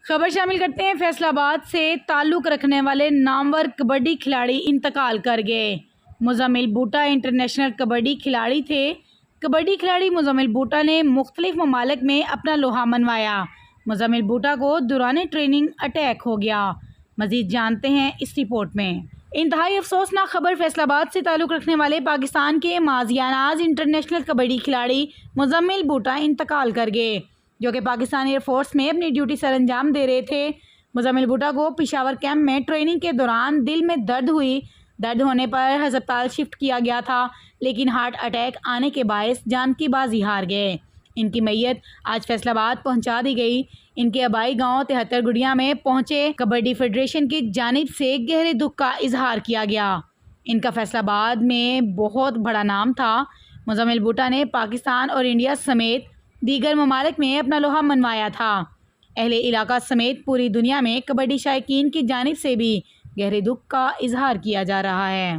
خبر شامل کرتے ہیں فیصل آباد سے تعلق رکھنے والے نامور کبڈی کھلاڑی انتقال کر گئے۔ مزمل بوٹا انٹرنیشنل کبڈی کھلاڑی تھے۔ کبڈی کھلاڑی مزمل بوٹا نے مختلف ممالک میں اپنا لوہا منوایا۔ مزمل بوٹا کو دوران ٹریننگ اٹیک ہو گیا۔ مزید جانتے ہیں اس رپورٹ میں۔ انتہائی افسوسناک خبر فیصل آباد سے تعلق رکھنے والے پاکستان کے ماضی ناز انٹرنیشنل کبڈی کھلاڑی مزمل بوٹا انتقال کر گئے، جو کہ پاکستان ایئر فورس میں اپنی ڈیوٹی سر انجام دے رہے تھے۔ مزمل بوٹا کو پشاور کیمپ میں ٹریننگ کے دوران دل میں درد ہوئی۔ درد ہونے پر ہسپتال شفٹ کیا گیا تھا، لیکن ہارٹ اٹیک آنے کے باعث جان کی بازی ہار گئے۔ ان کی میت آج فیصل آباد پہنچا دی گئی۔ ان کے آبائی گاؤں 73 گڑیا میں پہنچے کبڈی فیڈریشن کی جانب سے گہرے دکھ کا اظہار کیا گیا۔ ان کا فیصل آباد میں بہت بڑا نام تھا۔ مزمل بوٹا نے پاکستان اور انڈیا سمیت دیگر ممالک میں اپنا لوہا منوایا تھا۔ اہل علاقہ سمیت پوری دنیا میں کبڈی شائقین کی جانب سے بھی گہرے دکھ کا اظہار کیا جا رہا ہے۔